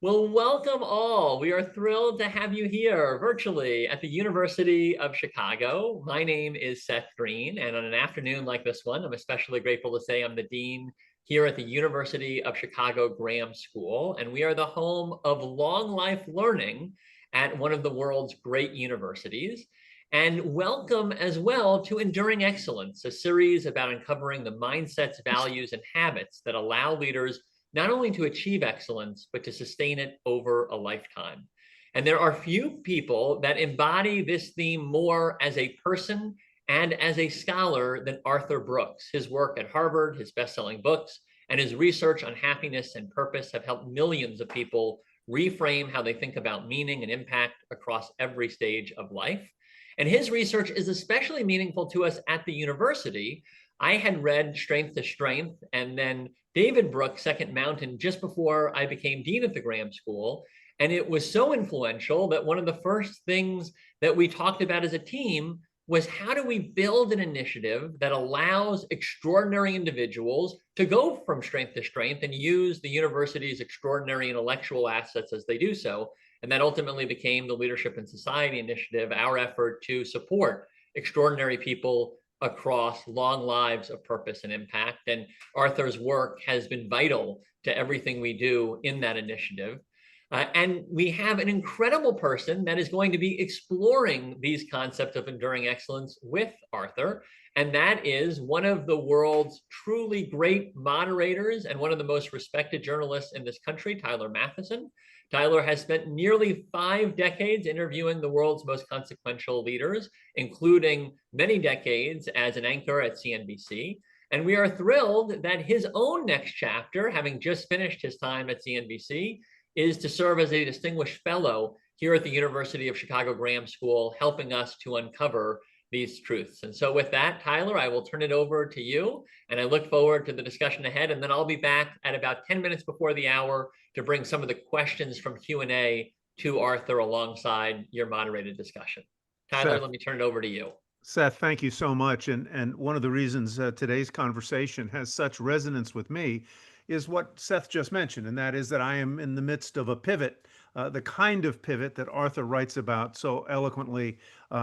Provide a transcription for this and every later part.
Well, welcome all. We are thrilled to have you here virtually at the University of Chicago. My name is Seth Green, and on an afternoon like this one, I'm especially grateful to say I'm the dean here at the University of Chicago Graham School, and we are the home of long life learning at one of the world's great universities. And welcome as well to Enduring Excellence, a series about uncovering the mindsets, values, and habits that allow leaders not only to achieve excellence, but to sustain it over a lifetime. And there are few people that embody this theme more as a person and as a scholar than Arthur Brooks. His work at Harvard, his best-selling books, and his research on happiness and purpose have helped millions of people reframe how they think about meaning and impact across every stage of life. And his research is especially meaningful to us at the university. I had read Strength to Strength and then David Brooks' Second Mountain just before I became dean at the Graham School. And it was so influential that one of the first things that we talked about as a team was how do we build an initiative that allows extraordinary individuals to go from strength to strength and use the university's extraordinary intellectual assets as they do so. And that ultimately became the Leadership in Society initiative, our effort to support extraordinary people across long lives of purpose and impact. And Arthur's work has been vital to everything we do in that initiative. And we have an incredible person that is going to be exploring these concepts of enduring excellence with Arthur. And that is one of the world's truly great moderators and one of the most respected journalists in this country, Tyler Mathisen. Tyler has spent nearly 5 decades interviewing the world's most consequential leaders, including many decades as an anchor at CNBC. And we are thrilled that his own next chapter, having just finished his time at CNBC, is to serve as a distinguished fellow here at the University of Chicago Graham School, helping us to uncover these truths. And so with that, Tyler, I will turn it over to you, and I look forward to the discussion ahead. And then I'll be back at about 10 minutes before the hour to bring some of the questions from Q&A to Arthur alongside your moderated discussion. Tyler, Seth, let me turn it over to you. Seth, thank you so much. And one of the reasons today's conversation has such resonance with me is what Seth just mentioned, and that is that I am in the midst of a pivot, the kind of pivot that Arthur writes about so eloquently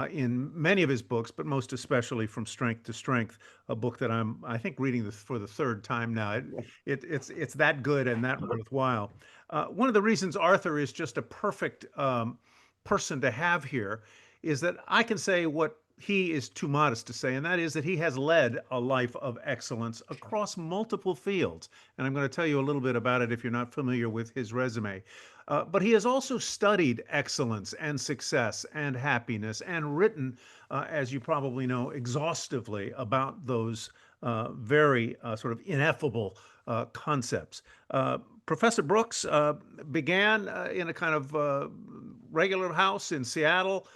in many of his books, but most especially From Strength to Strength, a book that I think, reading this for the third time now. It's that good and that worthwhile. One of the reasons Arthur is just a perfect person to have here is that I can say what he is too modest to say, and that is that he has led a life of excellence across multiple fields. And I'm going to tell you a little bit about it if you're not familiar with his resume. But he has also studied excellence and success and happiness and written, as you probably know, exhaustively about those very sort of ineffable concepts. Professor Brooks began in a kind of regular house in Seattle,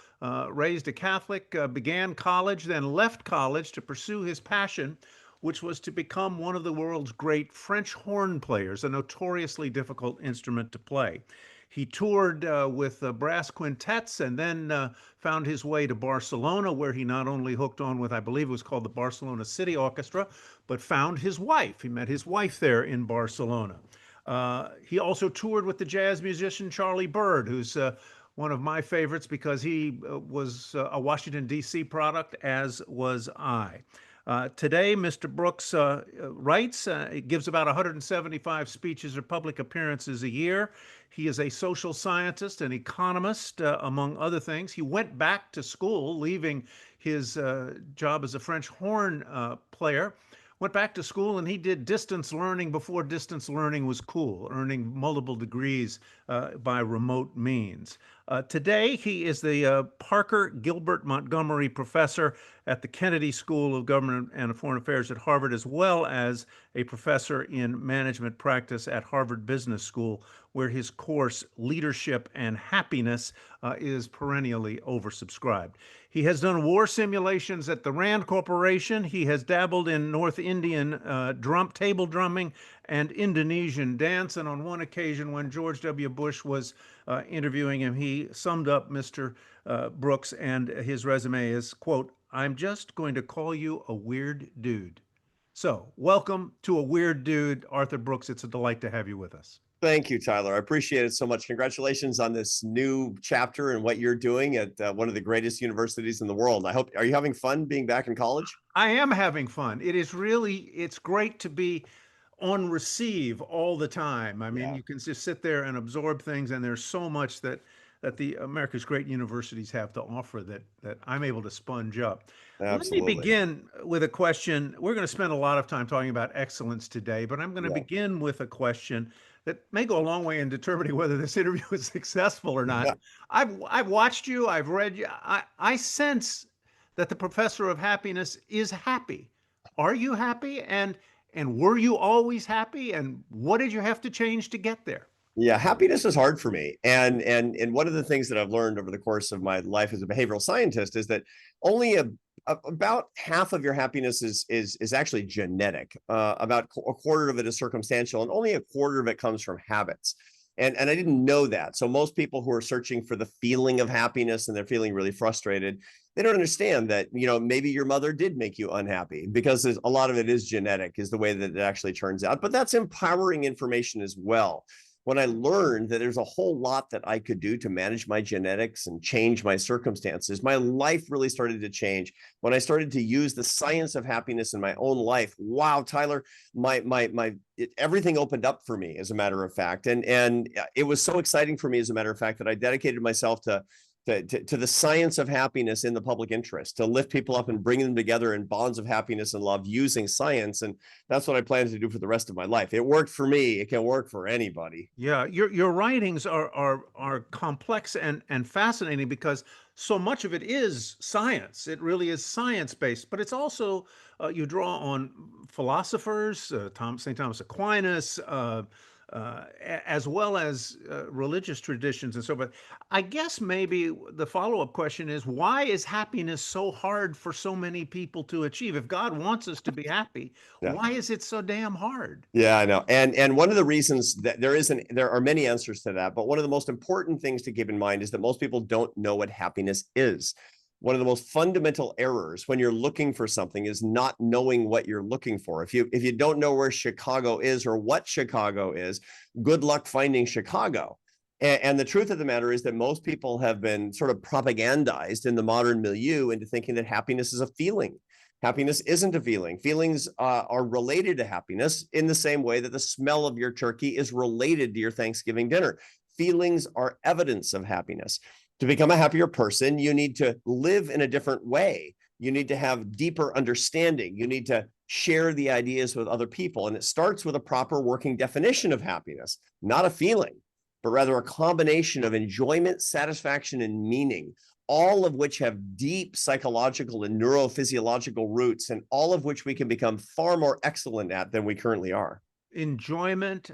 raised a Catholic, began college, then left college to pursue his passion, which was to become one of the world's great French horn players, a notoriously difficult instrument to play. He toured with brass quintets and then found his way to Barcelona, where he not only hooked on with, I believe it was called the Barcelona City Orchestra, but found his wife. He met his wife there in Barcelona. He also toured with the jazz musician Charlie Bird, who's one of my favorites because he was a Washington, D.C. product, as was I. Today, Mr. Brooks writes, he gives about 175 speeches or public appearances a year. He is a social scientist, an economist, among other things. He went back to school, leaving his job as a French horn player, went back to school, and he did distance learning before distance learning was cool, earning multiple degrees by remote means. Today, he is the Parker Gilbert Montgomery Professor at the Kennedy School of Government and Foreign Affairs at Harvard, as well as a professor in management practice at Harvard Business School, where his course, Leadership and Happiness, is perennially oversubscribed. He has done war simulations at the Rand Corporation. He has dabbled in North Indian table drumming and Indonesian dance. And on one occasion, when George W. Bush was interviewing him, he summed up Mr. Brooks and his resume as, quote, "I'm just going to call you a weird dude." So, welcome to a weird dude, Arthur Brooks. It's a delight to have you with us. Thank you, Tyler. I appreciate it so much. Congratulations on this new chapter and what you're doing at one of the greatest universities in the world. Are you having fun being back in college? I am having fun. It's great to be on receive all the time. I mean, Yeah, you can just sit there and absorb things, and there's so much that the America's great universities have to offer that I'm able to sponge up. Let me absolutely. begin with a question. We're going to spend a lot of time talking about excellence today, but I'm going to Yeah. begin with a question that may go a long way in determining whether this interview is successful or not. I've watched you, I've read you. I sense that the professor of happiness is happy. Are you happy? And were you always happy? And what did you have to change to get there? Yeah, happiness is hard for me. And one of the things that I've learned over the course of my life as a behavioral scientist is that only about half of your happiness is actually genetic. About a quarter of it is circumstantial, and only a quarter of it comes from habits. And I didn't know that. So most people who are searching for the feeling of happiness and they're feeling really frustrated, they don't understand that, maybe your mother did make you unhappy, because a lot of it is genetic, is the way that it actually turns out. But that's empowering information as well. When I learned that there's a whole lot that I could do to manage my genetics and change my circumstances, my life really started to change. When I started to use the science of happiness in my own life, wow, Tyler, everything opened up for me, as a matter of fact. And it was so exciting for me, as a matter of fact, that I dedicated myself to the science of happiness in the public interest, to lift people up and bring them together in bonds of happiness and love using science. And that's what I plan to do for the rest of my life. It worked for me. It can work for anybody. Yeah, your writings are complex and fascinating because so much of it is science. It really is science based, but it's also you draw on philosophers, St. Thomas Aquinas, as well as religious traditions and so forth. I guess maybe the follow-up question is, why is happiness so hard for so many people to achieve? If God wants us to be happy, Yeah. why is it so damn hard? Yeah, I know. And one of the reasons that there are many answers to that, but one of the most important things to keep in mind is that most people don't know what happiness is. One of the most fundamental errors when you're looking for something is not knowing what you're looking for. If you don't know where Chicago is or what Chicago is, good luck finding Chicago. And the truth of the matter is that most people have been sort of propagandized in the modern milieu into thinking that happiness is a feeling. Happiness isn't a feeling. Feelings are related to happiness in the same way that the smell of your turkey is related to your Thanksgiving dinner. Feelings are evidence of happiness. To become a happier person, you need to live in a different way. You need to have deeper understanding. You need to share the ideas with other people. And it starts with a proper working definition of happiness, not a feeling, but rather a combination of enjoyment, satisfaction, and meaning, all of which have deep psychological and neurophysiological roots, and all of which we can become far more excellent at than we currently are. Enjoyment,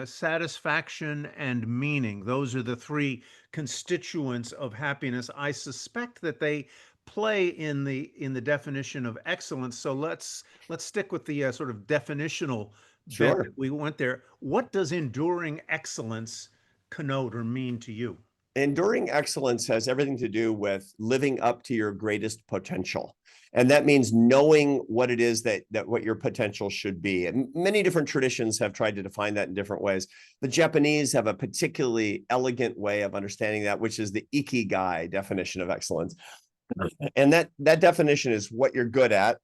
satisfaction, and meaning. Those are the three constituents of happiness. I suspect that they play in the definition of excellence. So let's stick with the sort of definitional bent Sure. that we went there. What does enduring excellence connote or mean to you? Enduring excellence has everything to do with living up to your greatest potential. And that means knowing what it is that what your potential should be. And many different traditions have tried to define that in different ways. The Japanese have a particularly elegant way of understanding that, which is the Ikigai definition of excellence. And that definition is what you're good at.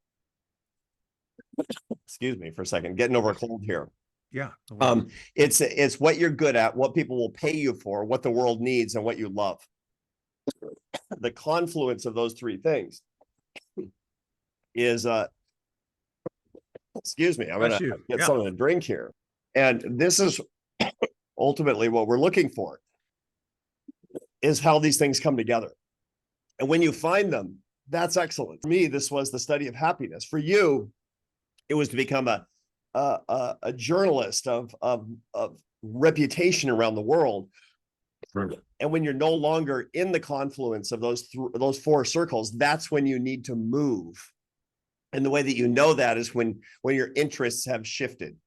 Excuse me for a second, getting over a cold here. Yeah. It's what you're good at, what people will pay you for, what the world needs, and what you love. The confluence of those three things is excuse me, I'm gonna get something to drink here. And this is ultimately what we're looking for, is how these things come together. And when you find them, that's excellent. For me, this was the study of happiness. For you, it was to become a journalist of reputation around the world. And when you're no longer in the confluence of those four circles, that's when you need to move. And the way that you know that is when your interests have shifted.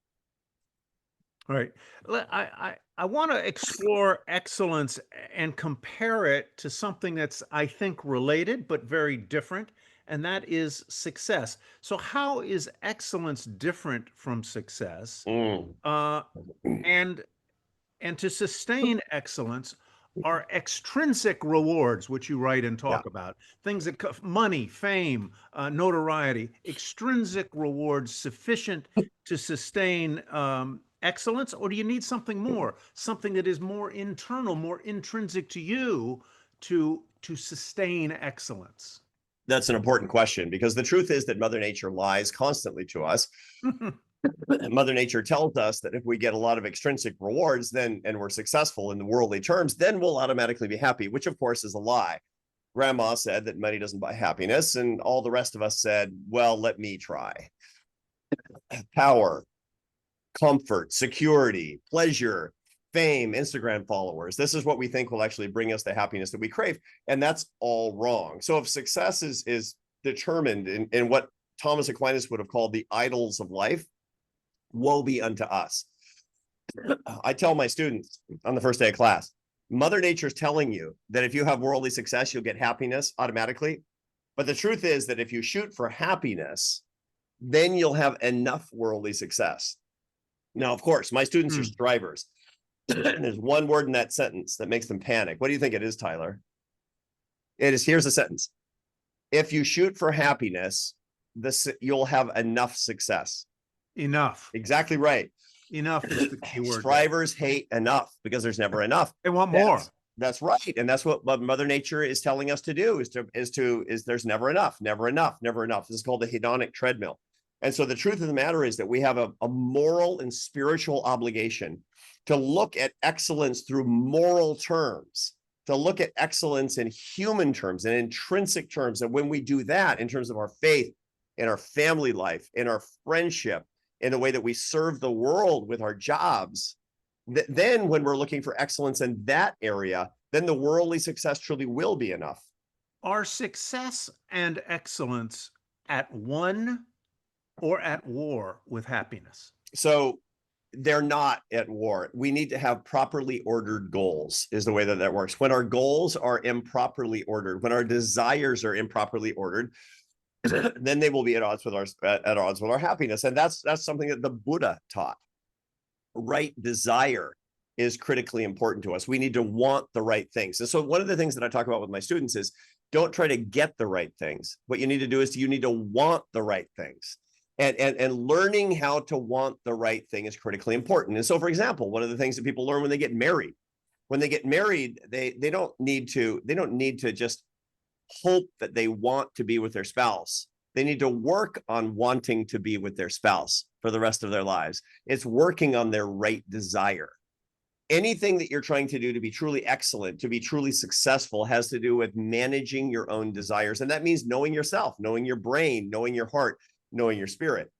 All right. I want to explore excellence and compare it to something that's, I think, related but very different, and that is success. So, how is excellence different from success? Mm. And And to sustain excellence are extrinsic rewards, which you write and Yeah. talk about. Things that money, fame, notoriety, extrinsic rewards sufficient to sustain excellence, or do you need something more, something that is more internal, more intrinsic to you to sustain excellence? That's an important question, because the truth is that Mother Nature lies constantly to us. Mother Nature tells us that if we get a lot of extrinsic rewards, then, and we're successful in the worldly terms, then we'll automatically be happy, which of course is a lie. Grandma said that money doesn't buy happiness, and all the rest of us said, well, let me try. Power, comfort, security, pleasure, fame, Instagram followers. This is what we think will actually bring us the happiness that we crave. And that's all wrong. So if success is determined in what Thomas Aquinas would have called the idols of life, woe be unto us. I tell my students on the first day of class, Mother Nature's telling you that if you have worldly success, you'll get happiness automatically. But the truth is that if you shoot for happiness, then you'll have enough worldly success. Now, of course, my students are strivers. And there's one word in that sentence that makes them panic. What do you think it is, Tyler? It is, here's the sentence. If you shoot for happiness, you'll have enough success. Enough. Exactly right. Enough is the key word. Strivers hate enough because there's never enough. They want more. That's right. And that's what Mother Nature is telling us to do, is there's never enough, never enough, never enough. This is called the hedonic treadmill. And so the truth of the matter is that we have a moral and spiritual obligation to look at excellence through moral terms, to look at excellence in human terms and intrinsic terms. And when we do that in terms of our faith, in our family life, in our friendship, in the way that we serve the world with our jobs, then when we're looking for excellence in that area, then the worldly success truly will be enough. Are success and excellence at one or at war with happiness? So they're not at war. We need to have properly ordered goals, is the way that that works. When our goals are improperly ordered, when our desires are improperly ordered, then they will be at odds with our happiness. And that's something that the Buddha taught. Right desire is critically important to us. We need to want the right things. And so one of the things that I talk about with my students is don't try to get the right things. What you need to do is you need to want the right things. And learning how to want the right thing is critically important. And so, for example, one of the things that people learn when they get married, they don't need to just hope that they want to be with their spouse. They need to work on wanting to be with their spouse for the rest of their lives. It's working on their right desire. Anything that you're trying to do to be truly excellent, to be truly successful, has to do with managing your own desires. And that means knowing yourself, knowing your brain, knowing your heart, knowing your spirit.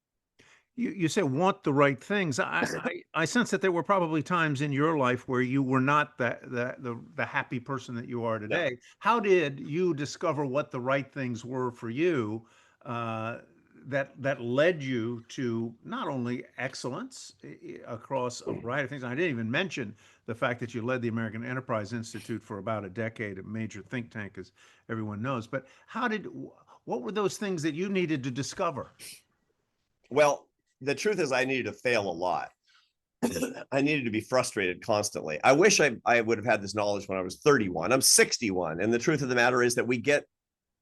You say want the right things. I sense that there were probably times in your life where you were not the happy person that you are today. Yeah. How did you discover what the right things were for you that led you to not only excellence across a variety of things? I didn't even mention the fact that you led the American Enterprise Institute for about a decade, a major think tank, as everyone knows. But what were those things that you needed to discover? Well, the truth is I needed to fail a lot. I needed to be frustrated constantly. I wish I would have had this knowledge when I was 31. I'm 61. And the truth of the matter is that we get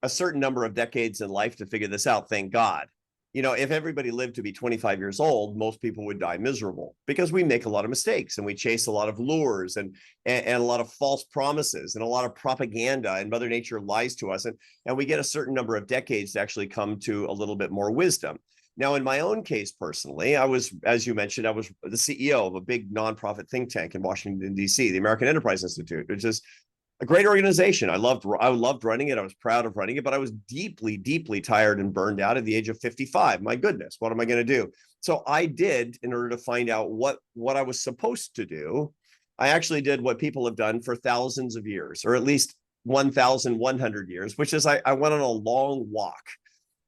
a certain number of decades in life to figure this out. Thank God. You know, if everybody lived to be 25 years old, most people would die miserable because we make a lot of mistakes and we chase a lot of lures and a lot of false promises and a lot of propaganda, and Mother Nature lies to us. And we get a certain number of decades to actually come to a little bit more wisdom. Now, in my own case, personally, I was, as you mentioned, I was the CEO of a big nonprofit think tank in Washington, D.C., the American Enterprise Institute, which is a great organization. I loved running it. I was proud of running it, but I was deeply, deeply tired and burned out at the age of 55. My goodness, what am I going to do? So I did, in order to find out what I was supposed to do, I actually did what people have done for thousands of years, or at least 1,100 years, which is I went on a long walk.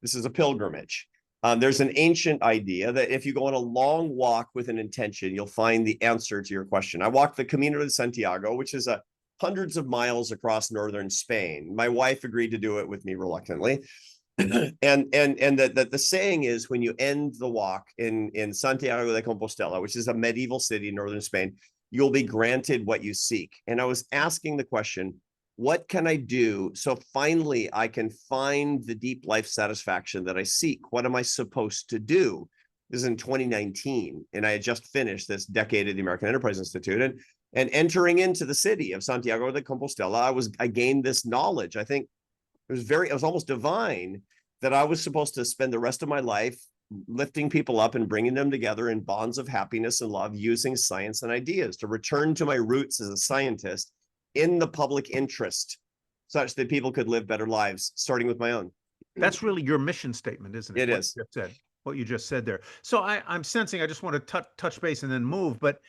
This is a pilgrimage. There's an ancient idea that if you go on a long walk with an intention, you'll find the answer to your question. I walked the Camino de Santiago, which is hundreds of miles across northern Spain. My wife agreed to do it with me reluctantly. and the saying is, when you end the walk in Santiago de Compostela, which is a medieval city in northern Spain, you'll be granted what you seek. And I was asking the question, what can I do so finally I can find the deep life satisfaction that I seek? What am I supposed to do? This is in 2019, and I had just finished this decade at the American Enterprise Institute, and entering into the city of Santiago de Compostela, I gained this knowledge. I think it was almost divine that I was supposed to spend the rest of my life lifting people up and bringing them together in bonds of happiness and love, using science and ideas to return to my roots as a scientist in the public interest, such that people could live better lives, starting with my own. That's really your mission statement, isn't it? It is. What you just said there. So I'm sensing, I just want to touch base and then move, but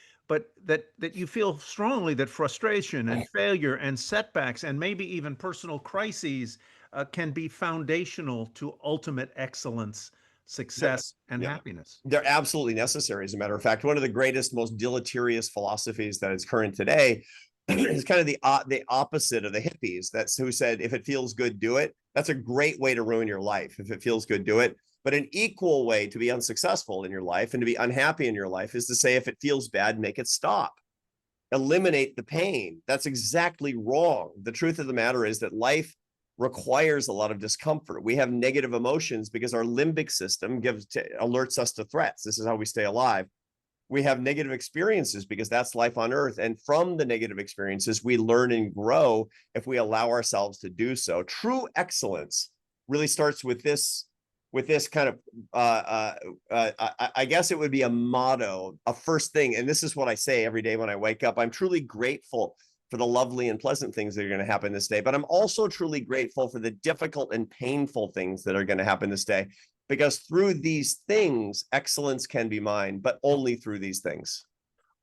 that you feel strongly that frustration and failure and setbacks and maybe even personal crises can be foundational to ultimate excellence, success, and happiness. They're absolutely necessary. As a matter of fact, one of the greatest, most deleterious philosophies that is current today is kind of the opposite of the hippies, who said, if it feels good, do it. That's a great way to ruin your life. If it feels good, do it. But an equal way to be unsuccessful in your life and to be unhappy in your life is to say, if it feels bad, make it stop. Eliminate the pain. That's exactly wrong. The truth of the matter is that life requires a lot of discomfort. We have negative emotions because our limbic system alerts us to threats. This is how we stay alive. We have negative experiences because that's life on earth. And from the negative experiences, we learn and grow if we allow ourselves to do so. True excellence really starts with this kind of, I guess it would be a motto, a first thing. And this is what I say every day when I wake up. I'm truly grateful for the lovely and pleasant things that are going to happen this day, but I'm also truly grateful for the difficult and painful things that are going to happen this day, because through these things, excellence can be mine, but only through these things.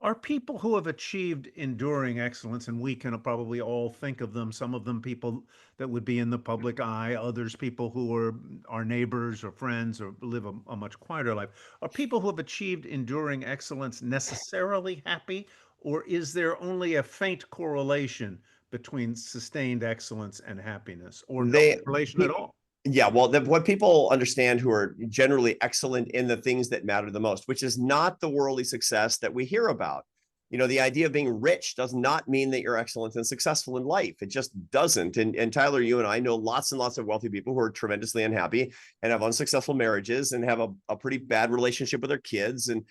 Are people who have achieved enduring excellence, and we can probably all think of them, some of them people that would be in the public eye, others people who are our neighbors or friends or live a much quieter life. Are people who have achieved enduring excellence necessarily happy, or is there only a faint correlation between sustained excellence and happiness, or no correlation at all? Yeah, well, what people understand who are generally excellent in the things that matter the most, which is not the worldly success that we hear about. You know, the idea of being rich does not mean that you're excellent and successful in life. It just doesn't. And Tyler, you and I know lots and lots of wealthy people who are tremendously unhappy and have unsuccessful marriages and have a pretty bad relationship with their kids. And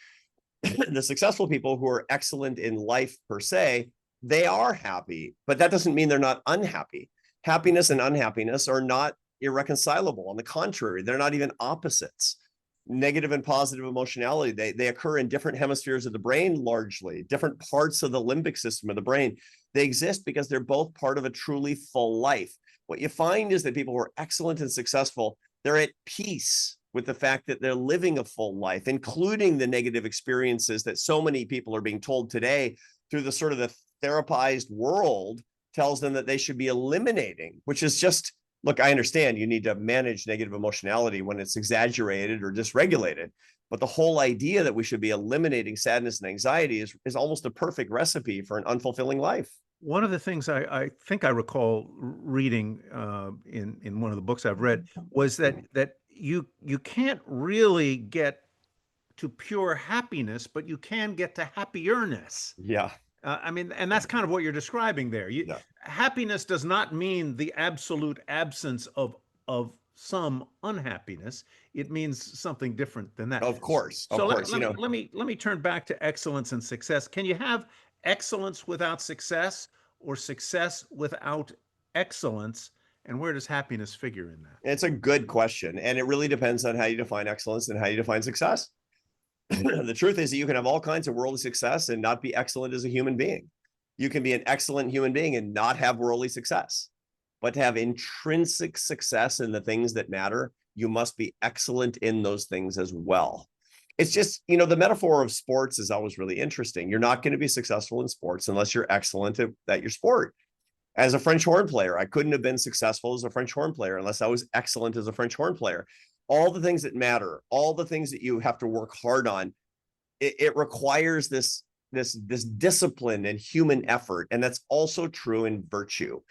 the successful people who are excellent in life per se, they are happy, but that doesn't mean they're not unhappy. Happiness and unhappiness are not irreconcilable. On the contrary, they're not even opposites. Negative and positive emotionality, they occur in different hemispheres of the brain, largely different parts of the limbic system of the brain. They exist because they're both part of a truly full life. What you find is that people who are excellent and successful, they're at peace with the fact that they're living a full life, including the negative experiences that so many people are being told today through the sort of the therapized world tells them that they should be eliminating, which is just, look, I understand you need to manage negative emotionality when it's exaggerated or dysregulated, but the whole idea that we should be eliminating sadness and anxiety is almost a perfect recipe for an unfulfilling life. One of the things I think I recall reading in one of the books I've read was that you can't really get to pure happiness, but you can get to happierness. Yeah. I mean, and that's kind of what you're describing there. Happiness does not mean the absolute absence of some unhappiness. It means something different than that. Of course. Let me turn back to excellence and success. Can you have excellence without success, or success without excellence? And where does happiness figure in that? It's a good question, and it really depends on how you define excellence and how you define success. The truth is that you can have all kinds of worldly success and not be excellent as a human being. You can be an excellent human being and not have worldly success. But to have intrinsic success in the things that matter, you must be excellent in those things as well. It's just, you know, the metaphor of sports is always really interesting. You're not going to be successful in sports unless you're excellent at your sport. As a French horn player, I couldn't have been successful as a French horn player unless I was excellent as a French horn player. All the things that matter, all the things that you have to work hard on, it requires this discipline and human effort. And that's also true in virtue.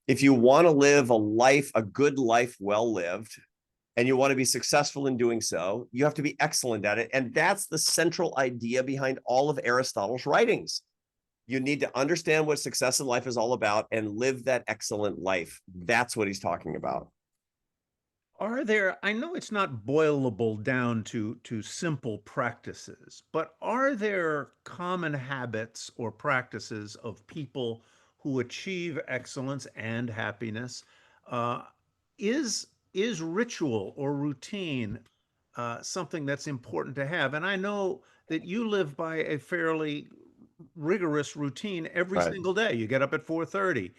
If you want to live a good life well lived, and you want to be successful in doing so, you have to be excellent at it. And that's the central idea behind all of Aristotle's writings. You need to understand what success in life is all about and live that excellent life. That's what he's talking about. Are there, I know it's not boilable down to simple practices, but are there common habits or practices of people who achieve excellence and happiness? Uh, is ritual or routine something that's important to have? And I know that you live by a fairly rigorous routine every Right. single day. You get up at 4:30.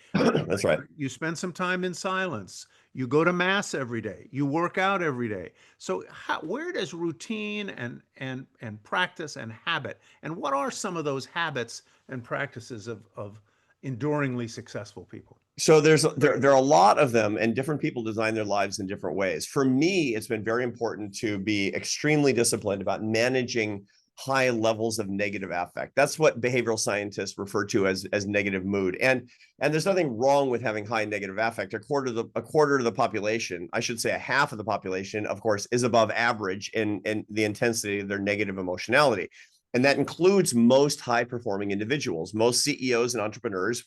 That's right. You spend some time in silence. You go to mass every day. You work out every day. So where does routine and practice and habit, and what are some of those habits and practices of enduringly successful people? So there are a lot of them, and different people design their lives in different ways. For me, it's been very important to be extremely disciplined about managing high levels of negative affect. That's what behavioral scientists refer to as negative mood. And there's nothing wrong with having high negative affect. A quarter of the population, I should say a half of the population, of course, is above average in the intensity of their negative emotionality. And that includes most high performing individuals, most CEOs and entrepreneurs.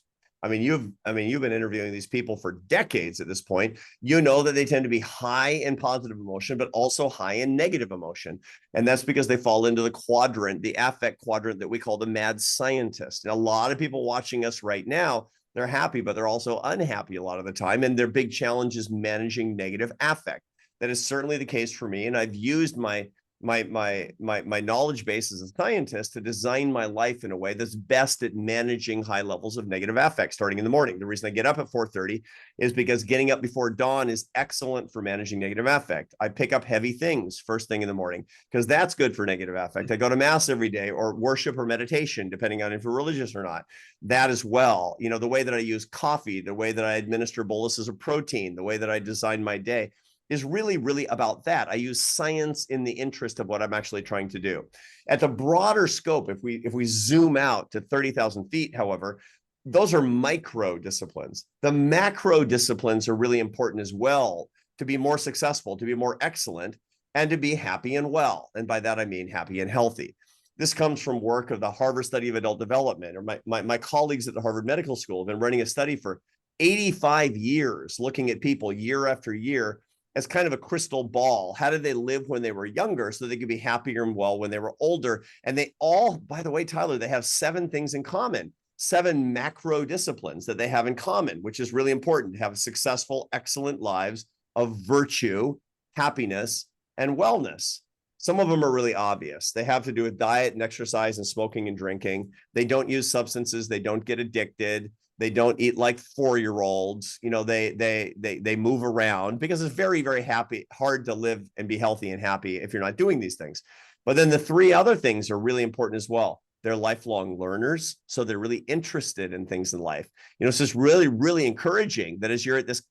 You've been interviewing these people for decades at this point. You know that they tend to be high in positive emotion, but also high in negative emotion. And that's because they fall into the affect quadrant that we call the mad scientist. And a lot of people watching us right now, they're happy, but they're also unhappy a lot of the time. And their big challenge is managing negative affect. That is certainly the case for me. And I've used my knowledge base as a scientist to design my life in a way that's best at managing high levels of negative affect starting in the morning. The reason I get up at 4:30 is because getting up before dawn is excellent for managing negative affect. I pick up heavy things first thing in the morning because that's good for negative affect. I go to mass every day, or worship or meditation, depending on if you're religious or not. That as well. The way that I use coffee, the way that I administer boluses of protein, the way that I design my day is really, really about that. I use science in the interest of what I'm actually trying to do. At the broader scope, if we zoom out to 30,000 feet, however, those are micro disciplines. The macro disciplines are really important as well to be more successful, to be more excellent, and to be happy and well. And by that, I mean happy and healthy. This comes from work of the Harvard Study of Adult Development, or my colleagues at the Harvard Medical School have been running a study for 85 years, looking at people year after year as kind of a crystal ball. How did they live when they were younger so they could be happier and well when they were older? And they all, by the way, Tyler, they have 7 things in common, 7 macro disciplines that they have in common, which is really important to have successful, excellent lives of virtue, happiness, and wellness. Some of them are really obvious. They have to do with diet and exercise and smoking and drinking. They don't use substances. They don't get addicted. They don't eat like 4-year-olds. They move around because it's very, very hard to live and be healthy and happy if you're not doing these things. But then the 3 other things are really important as well. They're lifelong learners, so they're really interested in things in life. It's just really, really encouraging that as you're at this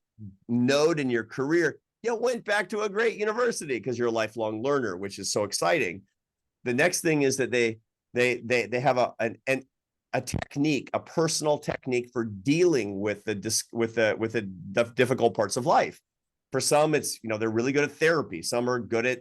node in your career, you went back to a great university because you're a lifelong learner, which is so exciting. The next thing is that they have a technique, a personal technique for dealing with the difficult parts of life. For some, it's, they're really good at therapy. Some are good at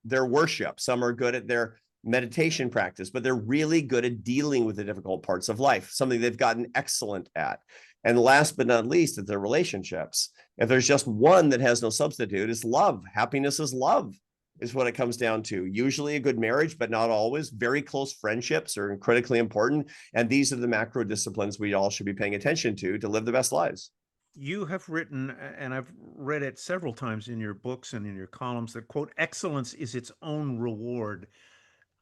their worship. Some are good at their meditation practice, but they're really good at dealing with the difficult parts of life, something they've gotten excellent at. And last but not least, is their relationships. If there's just one that has no substitute, it's love. Happiness is love, is what it comes down to. Usually a good marriage, but not always. Very close friendships are critically important. And these are the macro disciplines we all should be paying attention to live the best lives. You have written, and I've read it several times in your books and in your columns, that, quote, excellence is its own reward.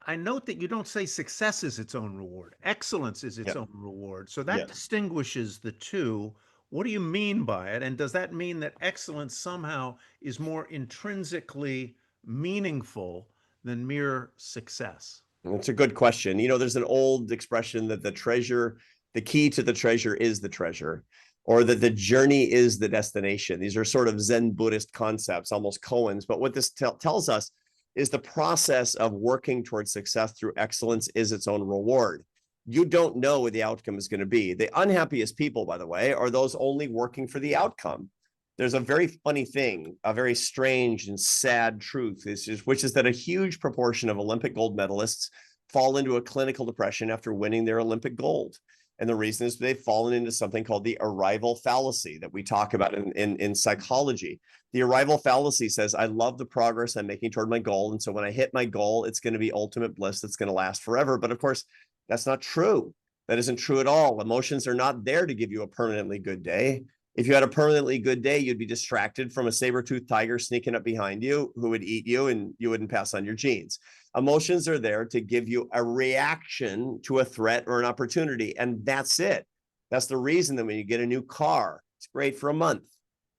I note that you don't say success is its own reward. Excellence is its Yeah. own reward. So that Yeah. distinguishes the two. What do you mean by it? And does that mean that excellence somehow is more intrinsically meaningful than mere success? It's a good question. There's an old expression that the key to the treasure is the treasure, or that the journey is the destination. These are sort of Zen Buddhist concepts, almost koans. But what this tells us is the process of working towards success through excellence is its own reward. You don't know what the outcome is going to be. The unhappiest people, by the way, are those only working for the outcome. There's a very funny thing, a very strange and sad truth, which is that a huge proportion of Olympic gold medalists fall into a clinical depression after winning their Olympic gold. And the reason is they've fallen into something called the arrival fallacy that we talk about in psychology. The arrival fallacy says, I love the progress I'm making toward my goal. And so when I hit my goal, it's going to be ultimate bliss that's going to last forever. But of course, that's not true. That isn't true at all. Emotions are not there to give you a permanently good day. If you had a permanently good day, you'd be distracted from a saber-toothed tiger sneaking up behind you who would eat you and you wouldn't pass on your genes. Emotions are there to give you a reaction to a threat or an opportunity, and that's it. That's the reason that when you get a new car, it's great for a month.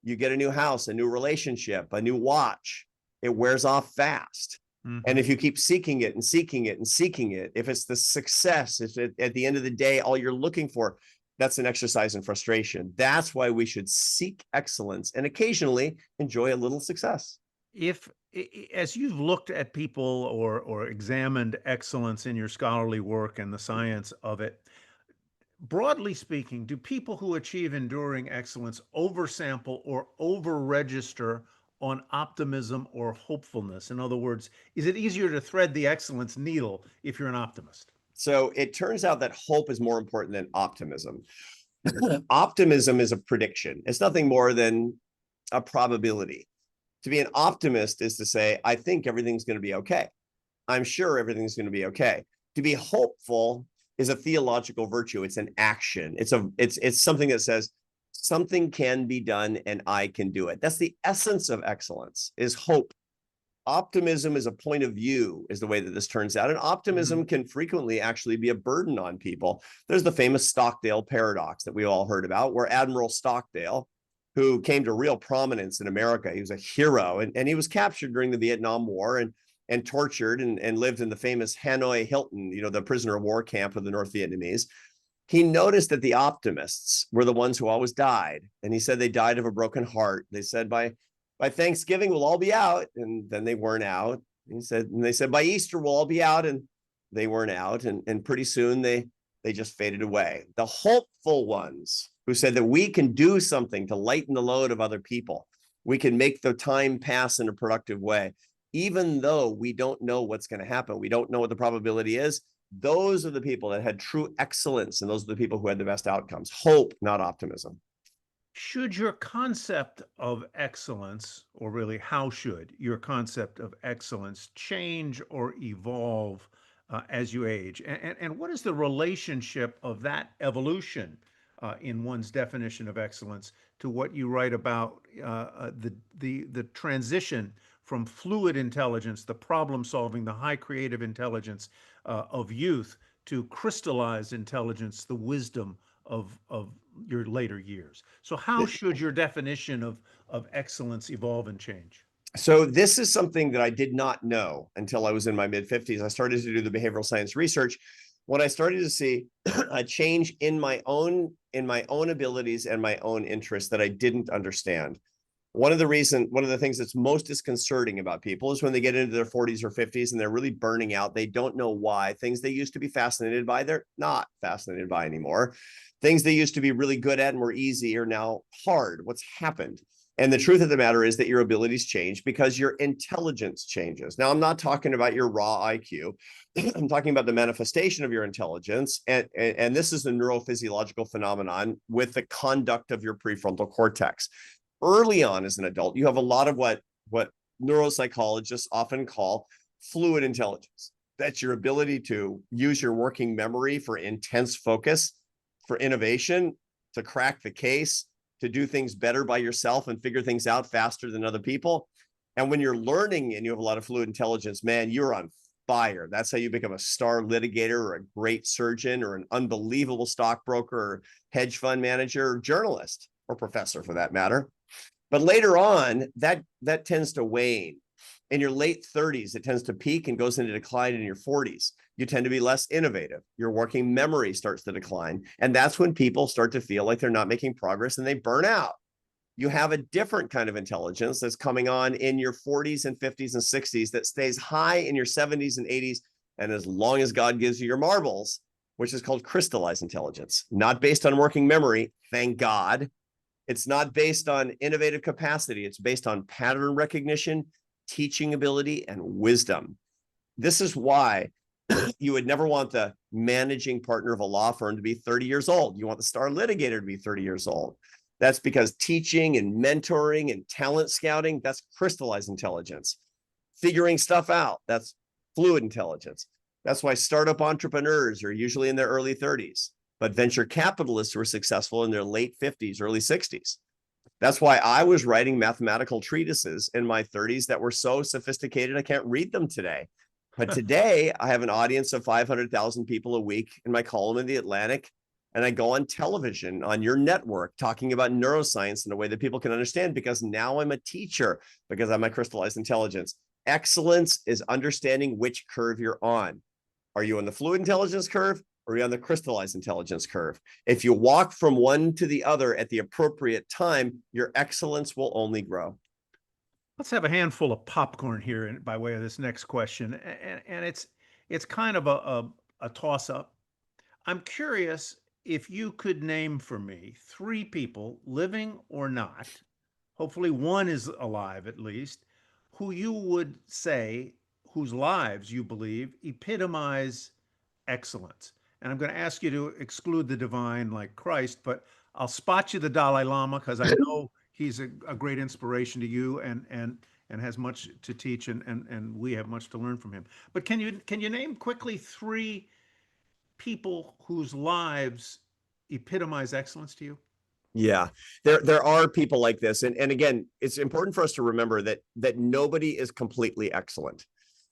You get a new house, a new relationship, a new watch, it wears off fast. And if you keep seeking it and seeking it and seeking it, if it's the success, if at the end of the day, all you're looking for, that's an exercise in frustration. That's why we should seek excellence and occasionally enjoy a little success. As you've looked at people or examined excellence in your scholarly work and the science of it, broadly speaking, do people who achieve enduring excellence oversample or over-register on optimism or hopefulness? In other words, is it easier to thread the excellence needle if you're an optimist? So it turns out that hope is more important than optimism. Optimism is a prediction. It's nothing more than a probability. To be an optimist is to say, I think everything's going to be okay. I'm sure everything's going to be okay. To be hopeful is a theological virtue. It's an action. It's something that says something can be done and I can do it. That's the essence of excellence, is hope. Optimism is a point of view, is the way that this turns out. And optimism can frequently actually be a burden on people. There's the famous Stockdale paradox that we all heard about, where Admiral Stockdale, who came to real prominence in America, he was a hero, and he was captured during the Vietnam War and tortured and lived in the famous Hanoi Hilton, the prisoner of war camp of the North Vietnamese. He noticed that the optimists were the ones who always died. And he said they died of a broken heart. They said, by Thanksgiving, we'll all be out. And then they weren't out. They said, by Easter, we'll all be out. And they weren't out. And pretty soon they just faded away. The hopeful ones who said that we can do something to lighten the load of other people. We can make the time pass in a productive way. Even though we don't know what's going to happen, we don't know what the probability is. Those are the people that had true excellence. And those are the people who had the best outcomes. Hope, not optimism. Should your concept of excellence, or really how should your concept of excellence change or evolve as you age? And what is the relationship of that evolution in one's definition of excellence to what you write about the transition from fluid intelligence, the problem solving, the high creative intelligence of youth, to crystallized intelligence, the wisdom of your later years? So how should your definition of excellence evolve and change? So this is something that I did not know until I was in my mid-50s. I started to do the behavioral science research when I started to see a change in my own abilities and my own interests that I didn't understand. One of the things that's most disconcerting about people is when they get into their 40s or 50s and they're really burning out. They don't know why. Things they used to be fascinated by, they're not fascinated by anymore. Things they used to be really good at and were easy are now hard. What's happened? And the truth of the matter is that your abilities change because your intelligence changes. Now, I'm not talking about your raw IQ. I'm talking about the manifestation of your intelligence. And this is a neurophysiological phenomenon with the conduct of your prefrontal cortex. Early on as an adult, you have a lot of what neuropsychologists often call fluid intelligence. That's your ability to use your working memory for intense focus, for innovation, to crack the case, to do things better by yourself and figure things out faster than other people. And when you're learning and you have a lot of fluid intelligence, man, you're on fire. That's how you become a star litigator or a great surgeon or an unbelievable stockbroker or hedge fund manager or journalist or professor for that matter. But later on, that tends to wane. In your late 30s, it tends to peak and goes into decline in your 40s. You tend to be less innovative. Your working memory starts to decline. And that's when people start to feel like they're not making progress and they burn out. You have a different kind of intelligence that's coming on in your 40s and 50s and 60s that stays high in your 70s and 80s. And as long as God gives you your marbles, which is called crystallized intelligence, not based on working memory, thank God. It's not based on innovative capacity. It's based on pattern recognition, teaching ability, and wisdom. This is why You would never want the managing partner of a law firm to be 30 years old. You want the star litigator to be 30 years old. That's because teaching and mentoring and talent scouting, that's crystallized intelligence. Figuring stuff out, that's fluid intelligence. That's why startup entrepreneurs are usually in their early 30s, but venture capitalists were successful in their late 50s, early 60s. That's why I was writing mathematical treatises in my 30s that were so sophisticated I can't read them today. But today I have an audience of 500,000 people a week in my column in the Atlantic, and I go on television on your network talking about neuroscience in a way that people can understand, because now I'm a teacher, because I'm a crystallized intelligence. Excellence is understanding which curve you're on. Are you on the fluid intelligence curve, or are you on the crystallized intelligence curve? If you walk from one to the other at the appropriate time, your excellence will only grow. Let's have a handful of popcorn here by way of this next question, and it's kind of a toss up. I'm curious if you could name for me three people, living or not, hopefully one is alive at least, who you would say, whose lives you believe epitomize excellence. And I'm going to ask you to exclude the divine like Christ, but I'll spot you the Dalai Lama because I know he's a great inspiration to you and has much to teach, and we have much to learn from him. But can you name quickly three people whose lives epitomize excellence to you? Yeah, there are people like this. And again, it's important for us to remember that nobody is completely excellent.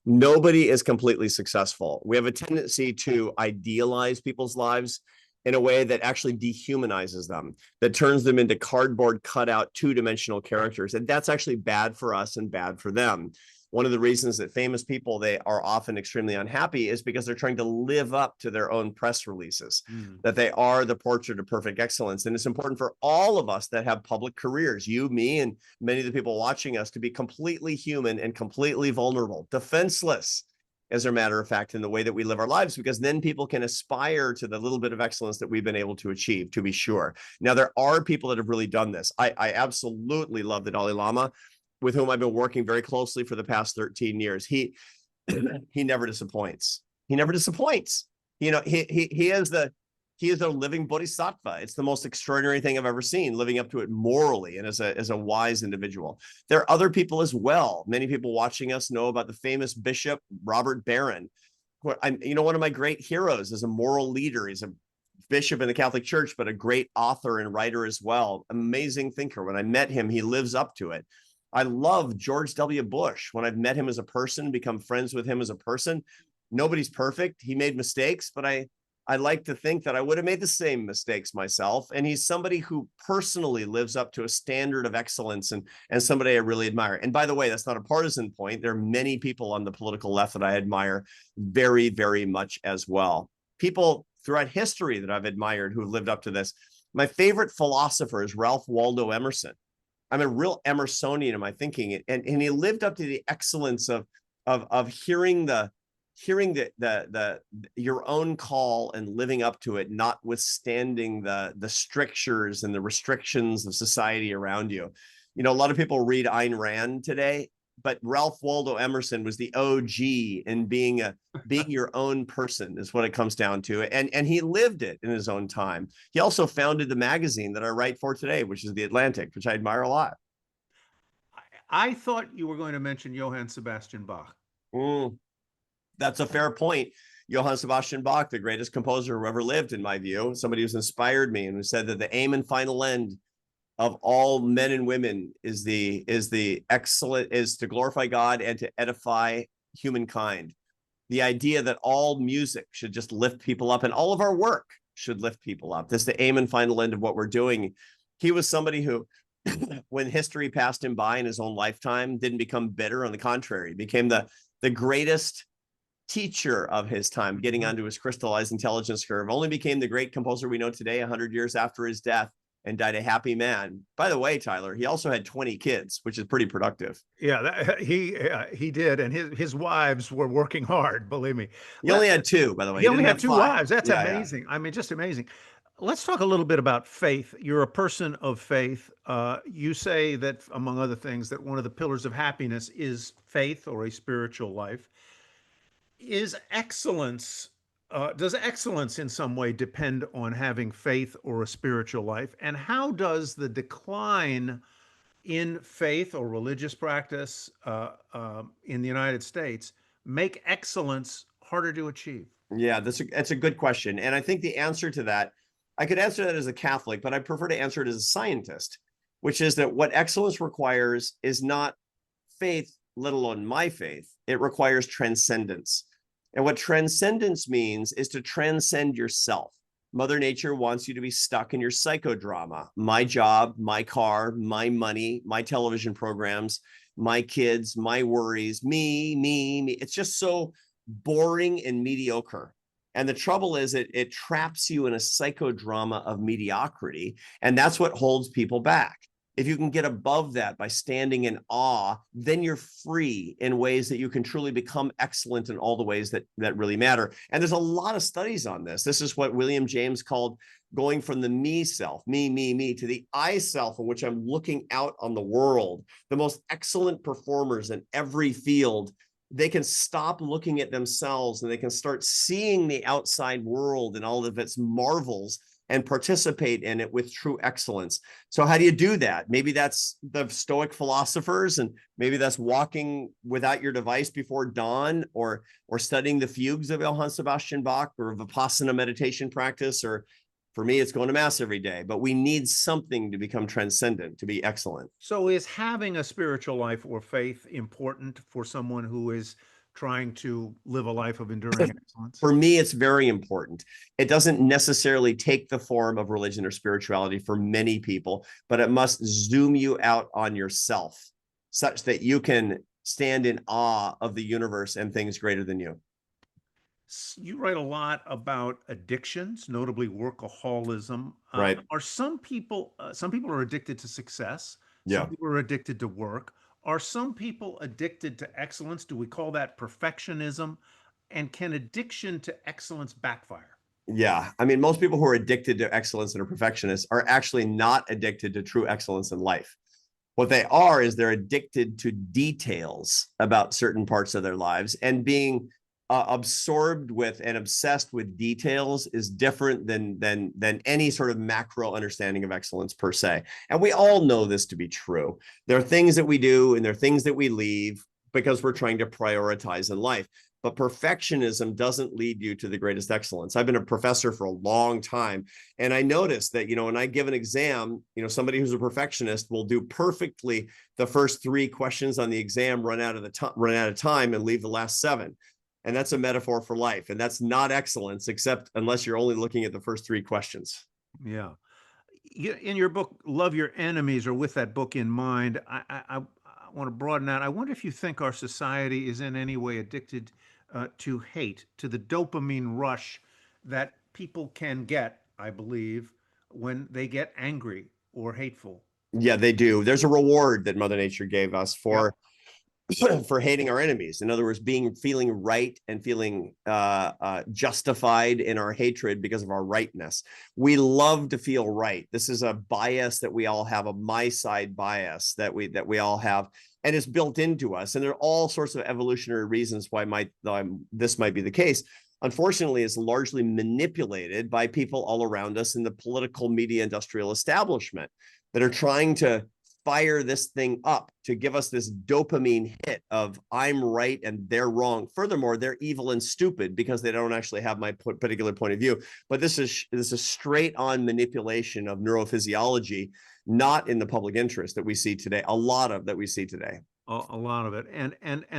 Nobody is completely successful. We have a tendency to idealize people's lives in a way that actually dehumanizes them, that turns them into cardboard cutout two-dimensional characters. And that's actually bad for us and bad for them. One of the reasons that famous people, they are often extremely unhappy, is because they're trying to live up to their own press releases, that they are the portrait of perfect excellence. And it's important for all of us that have public careers, you, me, and many of the people watching us, to be completely human and completely vulnerable, defenseless, as a matter of fact, in the way that we live our lives, because then people can aspire to the little bit of excellence that we've been able to achieve, to be sure. Now, there are people that have really done this. I absolutely love the Dalai Lama, with whom I've been working very closely for the past 13 years. He never disappoints. He never disappoints. You know, he is a living bodhisattva. It's the most extraordinary thing I've ever seen, living up to it morally and as a wise individual. There are other people as well. Many people watching us know about the famous Bishop Robert Barron. One of my great heroes is a moral leader. He's a bishop in the Catholic Church, but a great author and writer as well. Amazing thinker. When I met him, he lives up to it. I love George W. Bush. When I've met him as a person, become friends with him as a person, nobody's perfect. He made mistakes, but I like to think that I would have made the same mistakes myself. And he's somebody who personally lives up to a standard of excellence, and somebody I really admire. And by the way, that's not a partisan point. There are many people on the political left that I admire very, very much as well. People throughout history that I've admired who have lived up to this. My favorite philosopher is Ralph Waldo Emerson. I'm a real Emersonian in my thinking, and he lived up to the excellence of hearing your own call and living up to it, notwithstanding the strictures and the restrictions of society around you. You know, a lot of people read Ayn Rand today, but Ralph Waldo Emerson was the OG in being your own person, is what it comes down to. And he lived it in his own time. He also founded the magazine that I write for today, which is The Atlantic, which I admire a lot. I thought you were going to mention Johann Sebastian Bach. That's a fair point. Johann Sebastian Bach, the greatest composer who ever lived, in my view, somebody who's inspired me and who said that the aim and final end of all men and women is to glorify God and to edify humankind. The idea that all music should just lift people up, and all of our work should lift people up. That's the aim and final end of what we're doing. He was somebody who, when history passed him by in his own lifetime, didn't become bitter. On the contrary, became the greatest teacher of his time, getting onto his crystallized intelligence curve. Only became the great composer we know today 100 years after his death, and died a happy man. By the way, Tyler, he also had 20 kids, which is pretty productive. Yeah, he did, and his wives were working hard. Believe me. He only had two, by the way. He only had two wives. That's amazing. Yeah. I mean, just amazing. Let's talk a little bit about faith. You're a person of faith. You say that, among other things, that one of the pillars of happiness is faith, or a spiritual life. Is excellence, does excellence in some way depend on having faith or a spiritual life? And how does the decline in faith or religious practice in the United States make excellence harder to achieve? Yeah, that's a good question. And I think the answer to that, I could answer that as a Catholic, but I prefer to answer it as a scientist, which is that what excellence requires is not faith, let alone my faith. It requires transcendence. And what transcendence means is to transcend yourself. Mother Nature wants you to be stuck in your psychodrama. My job, my car, my money, my television programs, my kids, my worries, me. It's just so boring and mediocre. And the trouble is it traps you in a psychodrama of mediocrity. And that's what holds people back. If you can get above that by standing in awe, then you're free in ways that you can truly become excellent in all the ways that really matter. And there's a lot of studies on this. This is what William James called going from the me self, me, to the I self, in which I'm looking out on the world. The most excellent performers in every field, they can stop looking at themselves and they can start seeing the outside world and all of its marvels and participate in it with true excellence. So how do you do that? Maybe that's the Stoic philosophers, and maybe that's walking without your device before dawn, or studying the fugues of Johann Sebastian Bach, or Vipassana meditation practice, or for me, it's going to mass every day. But we need something to become transcendent, to be excellent. So is having a spiritual life or faith important for someone who is trying to live a life of enduring excellence? For me, it's very important. It doesn't necessarily take the form of religion or spirituality for many people, but it must zoom you out on yourself such that you can stand in awe of the universe and things greater than you. You write a lot about addictions, notably workaholism. Right. Are some people are addicted to success? Yeah. Some people are addicted to work. Are some people addicted to excellence? Do we call that perfectionism? And can addiction to excellence backfire? Yeah. I mean, most people who are addicted to excellence and are perfectionists are actually not addicted to true excellence in life. What they are is they're addicted to details about certain parts of their lives, and being absorbed with and obsessed with details is different than any sort of macro understanding of excellence per se. And we all know this to be true. There are things that we do and there are things that we leave because we're trying to prioritize in life. But perfectionism doesn't lead you to the greatest excellence. I've been a professor for a long time, and I noticed that, when I give an exam, somebody who's a perfectionist will do perfectly the first 3 questions on the exam, run out of time, and leave the last 7. And that's a metaphor for life. And that's not excellence, except unless you're only looking at the first 3 questions. Yeah. In your book, Love Your Enemies, or with that book in mind, I want to broaden out. I wonder if you think our society is in any way addicted to hate, to the dopamine rush that people can get, I believe, when they get angry or hateful. Yeah, they do. There's a reward that Mother Nature gave us for for hating our enemies. In other words, feeling right and feeling justified in our hatred because of our rightness. We love to feel right. This is a bias that we all have, a my side bias that we all have, and it's built into us. And there are all sorts of evolutionary reasons why this might be the case. Unfortunately, it's largely manipulated by people all around us in the political media industrial establishment that are trying to fire this thing up to give us this dopamine hit of I'm right and they're wrong. Furthermore, they're evil and stupid because they don't actually have my particular point of view. But this is straight on manipulation of neurophysiology, not in the public interest that we see today. A lot of that we see today. A lot of it, and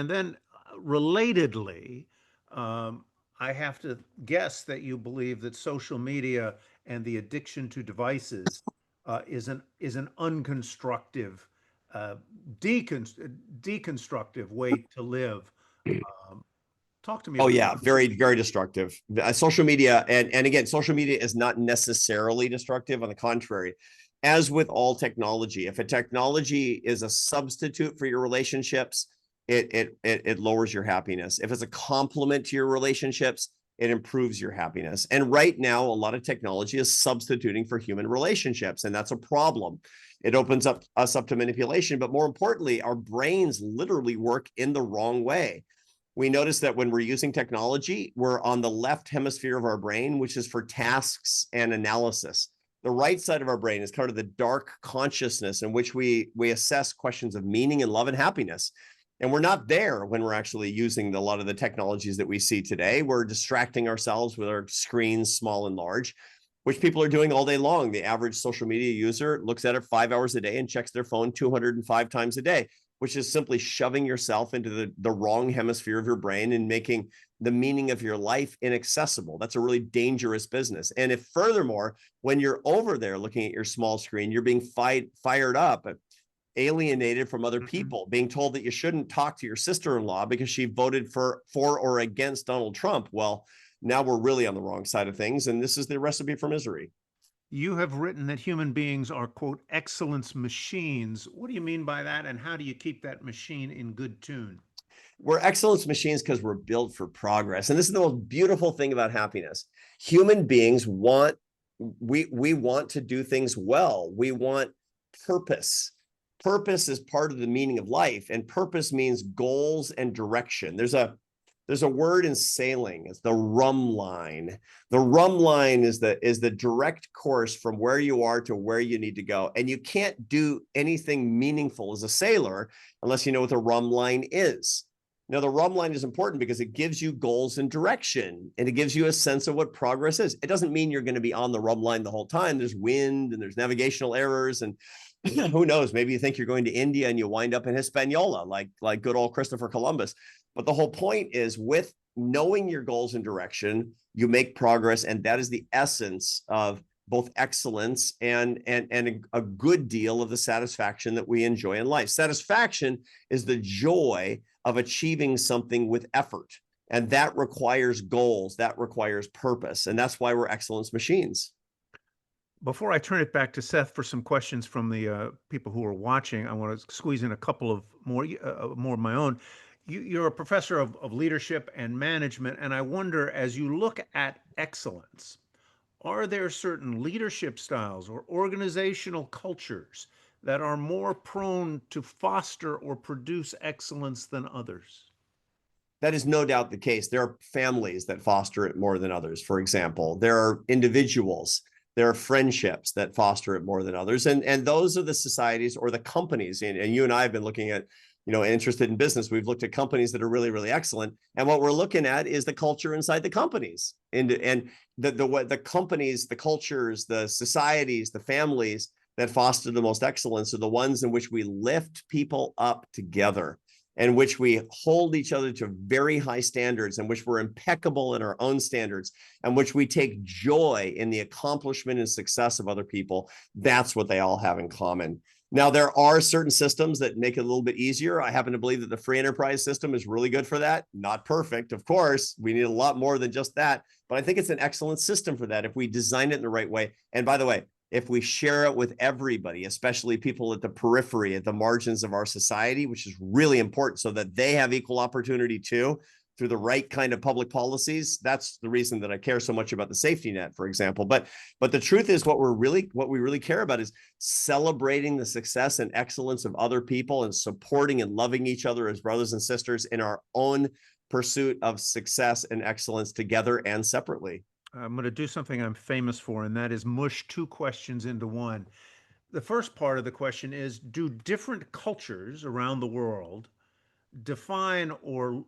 then relatedly, I have to guess that you believe that social media and the addiction to devices is an unconstructive, deconstructive way to live. Talk to me. Oh About yeah, very, very destructive. Social media, and again, social media is not necessarily destructive. On the contrary, as with all technology, if a technology is a substitute for your relationships, it lowers your happiness. If it's a complement to your relationships, it improves your happiness. And right now, a lot of technology is substituting for human relationships, and that's a problem. It opens us up to manipulation, but more importantly, our brains literally work in the wrong way. We notice that when we're using technology, we're on the left hemisphere of our brain, which is for tasks and analysis. The right side of our brain is kind of the dark consciousness in which we assess questions of meaning and love and happiness. And we're not there when we're actually using a lot of the technologies that we see today. We're distracting ourselves with our screens, small and large, which people are doing all day long. The average social media user looks at it 5 hours a day and checks their phone 205 times a day, which is simply shoving yourself into the wrong hemisphere of your brain and making the meaning of your life inaccessible. That's a really dangerous business. And if furthermore, when you're over there looking at your small screen, you're being fired up, alienated from other people, being told that you shouldn't talk to your sister-in-law because she voted for or against Donald Trump. Well, now we're really on the wrong side of things. And this is the recipe for misery. You have written that human beings are, quote, excellence machines. What do you mean by that? And how do you keep that machine in good tune? We're excellence machines because we're built for progress. And this is the most beautiful thing about happiness. Human beings we want to do things well. We want purpose. Purpose is part of the meaning of life, and purpose means goals and direction. There's a word in sailing. It's the rum line. The rum line is the direct course from where you are to where you need to go. And you can't do anything meaningful as a sailor unless you know what the rum line is. Now, the rum line is important because it gives you goals and direction, and it gives you a sense of what progress is. It doesn't mean you're going to be on the rum line the whole time. There's wind and there's navigational errors, and who knows, maybe you think you're going to India and you wind up in Hispaniola, like good old Christopher Columbus. But the whole point is, with knowing your goals and direction, you make progress. And that is the essence of both excellence and a good deal of the satisfaction that we enjoy in life. Satisfaction is the joy of achieving something with effort. And that requires goals, that requires purpose. And that's why we're excellence machines. Before I turn it back to Seth for some questions from the people who are watching, I want to squeeze in a couple of more of my own. You're a professor of leadership and management, and I wonder, as you look at excellence, are there certain leadership styles or organizational cultures that are more prone to foster or produce excellence than others? That is no doubt the case. There are families that foster it more than others, for example. There are individuals, there are friendships that foster it more than others. And those are the societies or the companies. And you and I have been looking at, interested in business. We've looked at companies that are really, really excellent. And what we're looking at is the culture inside the companies. And the companies, the cultures, the societies, the families that foster the most excellence are the ones in which we lift people up together, in which we hold each other to very high standards, in which we're impeccable in our own standards, in which we take joy in the accomplishment and success of other people. That's what they all have in common. Now, there are certain systems that make it a little bit easier. I happen to believe that the free enterprise system is really good for that. Not perfect, of course. We need a lot more than just that. But I think it's an excellent system for that if we design it in the right way. And by the way, if we share it with everybody, especially people at the periphery, at the margins of our society, which is really important so that they have equal opportunity too, through the right kind of public policies. That's the reason that I care so much about the safety net, for example. But the truth is, what we really care about is celebrating the success and excellence of other people and supporting and loving each other as brothers and sisters in our own pursuit of success and excellence together and separately. I'm going to do something I'm famous for, and that is mush two questions into one. The first part of the question is, do different cultures around the world define or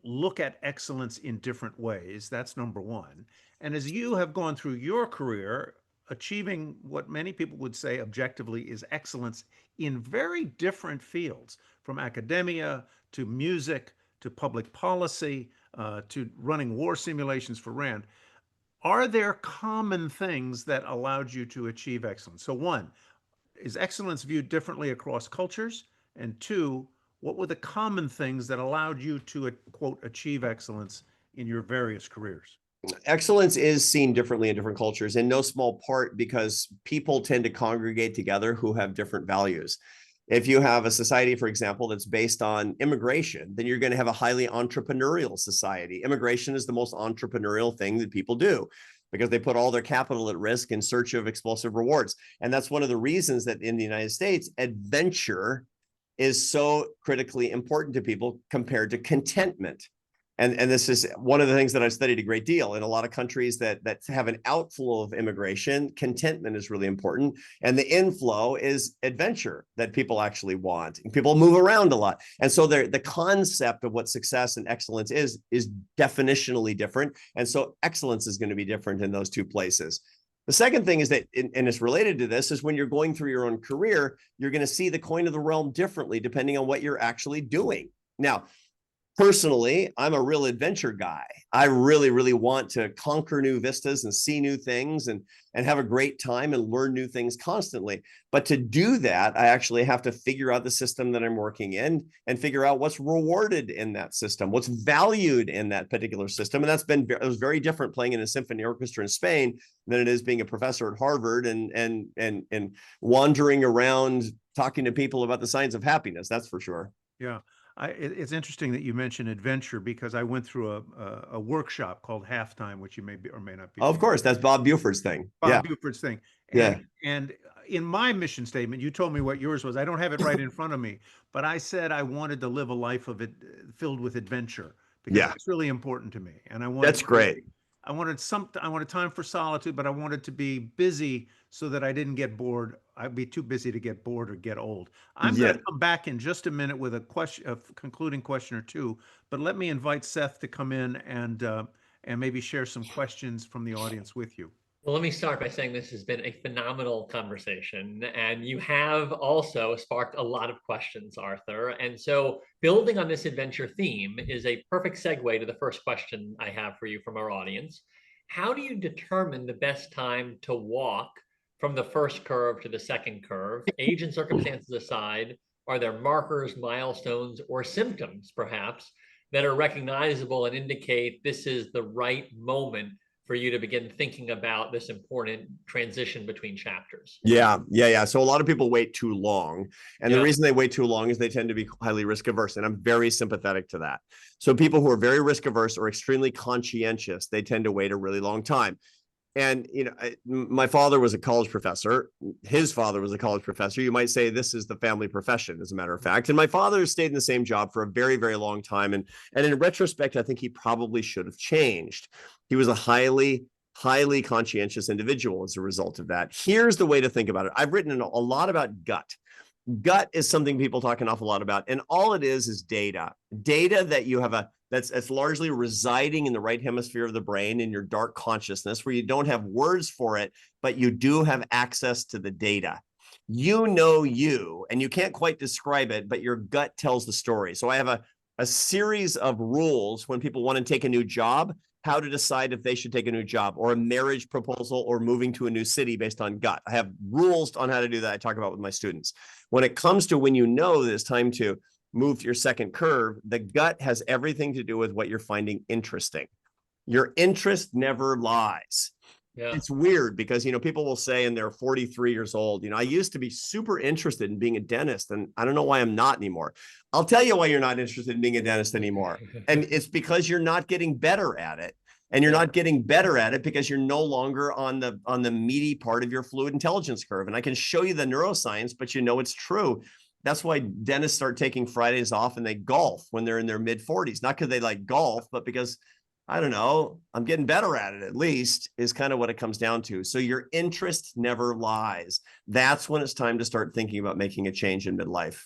look at excellence in different ways? That's number one. And as you have gone through your career, achieving what many people would say objectively is excellence in very different fields, from academia to music to public policy to running war simulations for RAND. Are there common things that allowed you to achieve excellence? So one, is excellence viewed differently across cultures? And two, what were the common things that allowed you to, quote, achieve excellence in your various careers? Excellence is seen differently in different cultures, in no small part because people tend to congregate together who have different values. If you have a society, for example, that's based on immigration, then you're going to have a highly entrepreneurial society. Immigration is the most entrepreneurial thing that people do because they put all their capital at risk in search of explosive rewards. And that's one of the reasons that in the United States, adventure is so critically important to people compared to contentment. And this is one of the things that I've studied a great deal in a lot of countries that have an outflow of immigration. Contentment is really important. And the inflow is adventure that people actually want. And people move around a lot. And so the concept of what success and excellence is definitionally different. And so excellence is going to be different in those two places. The second thing is that, and it's related to this, is when you're going through your own career, you're going to see the coin of the realm differently depending on what you're actually doing. Now, personally, I'm a real adventure guy. I really, really want to conquer new vistas and see new things and have a great time and learn new things constantly. But to do that, I actually have to figure out the system that I'm working in and figure out what's rewarded in that system, what's valued in that particular system. And it was very different playing in a symphony orchestra in Spain than it is being a professor at Harvard and wandering around talking to people about the science of happiness. That's for sure. Yeah. It's interesting that you mentioned adventure because I went through a workshop called Halftime, which you may be or may not be. Of course, that's Bob Buford's thing. Bob Buford's thing. Yeah. And in my mission statement, you told me what yours was. I don't have it right in front of me, but I said I wanted to live a life of it filled with adventure because it's really important to me. And I wanted That's great. I wanted time for solitude, but I wanted to be busy so that I didn't get bored. I'd be too busy to get bored or get old. I'm going to come back in just a minute with a concluding question or two, but let me invite Seth to come in and maybe share some questions from the audience with you. Well, let me start by saying this has been a phenomenal conversation, and you have also sparked a lot of questions, Arthur. And so building on this adventure theme is a perfect segue to the first question I have for you from our audience. How do you determine the best time to walk from the first curve to the second curve? Age and circumstances aside, are there markers, milestones, or symptoms, perhaps, that are recognizable and indicate this is the right moment for you to begin thinking about this important transition between chapters? Yeah. So a lot of people wait too long. And the reason they wait too long is they tend to be highly risk averse. And I'm very sympathetic to that. So people who are very risk averse or extremely conscientious, they tend to wait a really long time. And, my father was a college professor. His father was a college professor. You might say this is the family profession, as a matter of fact. And my father stayed in the same job for a very, very long time. And in retrospect, I think he probably should have changed. He was a highly conscientious individual as a result of that. Here's the way to think about it. I've written a lot about gut. Gut is something people talk an awful lot about. And all it is data that you have that's largely residing in the right hemisphere of the brain in your dark consciousness, where you don't have words for it, but you do have access to the data. You know you, and you can't quite describe it, but your gut tells the story. So I have a series of rules when people want to take a new job, how to decide if they should take a new job or a marriage proposal or moving to a new city based on gut. I have rules on how to do that I talk about with my students. When it comes to when you know that it's time to move to your second curve, the gut has everything to do with what you're finding interesting. Your interest never lies. Yeah. It's weird because, people will say, and they're 43 years old, I used to be super interested in being a dentist, and I don't know why I'm not anymore. I'll tell you why you're not interested in being a dentist anymore. And it's because you're not getting better at it. And you're not getting better at it because you're no longer on the meaty part of your fluid intelligence curve. And I can show you the neuroscience, but it's true. That's why dentists start taking Fridays off and they golf when they're in their mid 40s, not because they like golf, but because, I don't know, I'm getting better at it, at least, is kind of what it comes down to. So your interest never lies. That's when it's time to start thinking about making a change in midlife.